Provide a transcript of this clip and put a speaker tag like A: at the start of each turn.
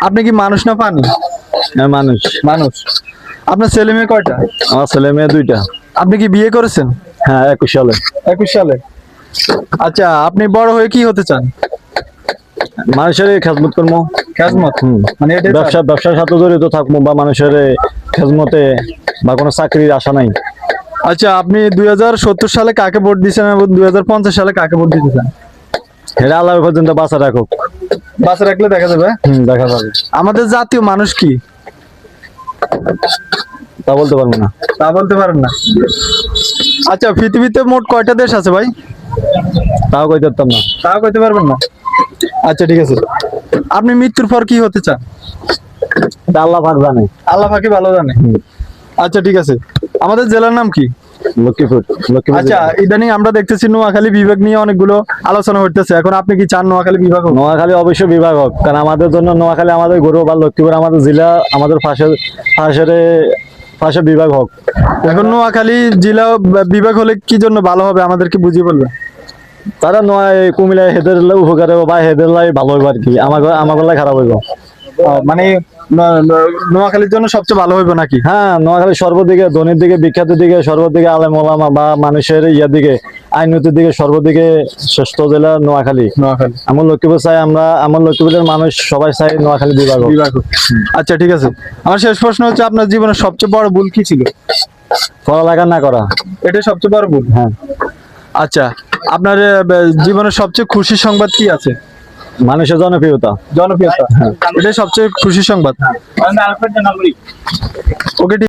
A: আপনি কি মানুষ না পানি?
B: হ্যাঁ মানুষ।
A: মানুষ। আপনার ছেলে মেয়ে কয়টা?
B: আমার ছেলে মেয়ে 2টা।
A: আপনি কি বিয়ে করেছেন?
B: হ্যাঁ 21 সালে।
A: 21 সালে। আচ্ছা, আপনি বড় হয়ে কি হতে চান?
B: মানুষের খেজমত করবো।
A: খেজমত, মানে এটা
B: ব্যবসার সাথে জড়িত থাকবো বা মানুষের খেজমতে বা কোনো চাকরির আশা নাই।
A: আচ্ছা, আপনি 2070 সালে কাকে ভোট দিয়েছেন এবং 2050 সালে কাকে ভোট দিতে চান?
B: এটা আল্লাহ পর্যন্ত বাঁচা রাখুক।
A: বাসে রাখলে দেখা যাবে।
B: দেখা যাবে।
A: আমাদের জাতীয় মানুষ কি?
B: তা বলতে পারবো না।
A: তা বলতে পারেন না। আচ্ছা, পৃথিবীতে মোট কয়টা দেশ আছে ভাই?
B: তাও কইতে পারতাম না।
A: তাও কইতে পারবেন না। আচ্ছা ঠিক আছে। আপনি মৃত্যুর পর কি হতে চান?
B: এটা আল্লাহ পাক জানে।
A: আল্লাহ পাকি ভালো জানে। আচ্ছা ঠিক আছে। আমাদের জেলার নাম কি?
B: লক্ষ্মীপুর।
A: আচ্ছা, ইদানিং আমরা দেখতেছি নোয়াখালী বিভাগ নিয়ে অনেকগুলো আলোচনা হইতেছে। এখন আপনি কি চান নোয়াখালী বিভাগ হোক?
B: নোয়াখালী অবশ্যই বিভাগ হোক, কারণ আমাদের জন্য নোয়াখালী আমাদের গৌরব, আর লক্ষ্মীপুর আমাদের জেলা, আমাদের পাশে বিভাগ হোক।
A: এখন নোয়াখালী জেলা বিভাগ হলে কি জন্য ভালো হবে আমাদেরকে বুঝিয়ে বলবেন?
B: তারা কুমিল্লা হেদের উপকার হবে বা হেদের লাই ভালো হইব আর কি, আমার লাই খারাপ হইব।
A: মানে নোয়াখালীর জন্য সবচেয়ে ভালো হইব নাকি?
B: হ্যাঁ, নোয়াখালী সর্বদিকে ধনির দিকে, বিখ্যাত দিকে, সর্বদিকে আলেম ওলামা বা মানুষের ইয়ার দিকে, আইনতির দিকে, সর্বদিকে শ্রেষ্ঠ জেলা নোয়াখালী।
A: নোয়াখালী।
B: আমার লক্ষ্মীপুর চাই, আমার লক্ষ্মীপুরের মানুষ সবাই চাই নোয়াখালী বিভাগ হোক।
A: বিভাগ হোক। আচ্ছা ঠিক আছে। আমার শেষ প্রশ্ন হচ্ছে, আপনার জীবনের সবচেয়ে বড় ভুল কি ছিল?
B: পড়ালেখা না করা।
A: এটা সবচেয়ে বড় ভুল।
B: হ্যাঁ।
A: আচ্ছা, আপনার জীবনের সবচেয়ে খুশির সংবাদ কি আছে?
B: মানুষের জনপ্রিয়তা।
A: জনপ্রিয়তা, এটাই সবচেয়ে খুশির সংবাদ। ওকে।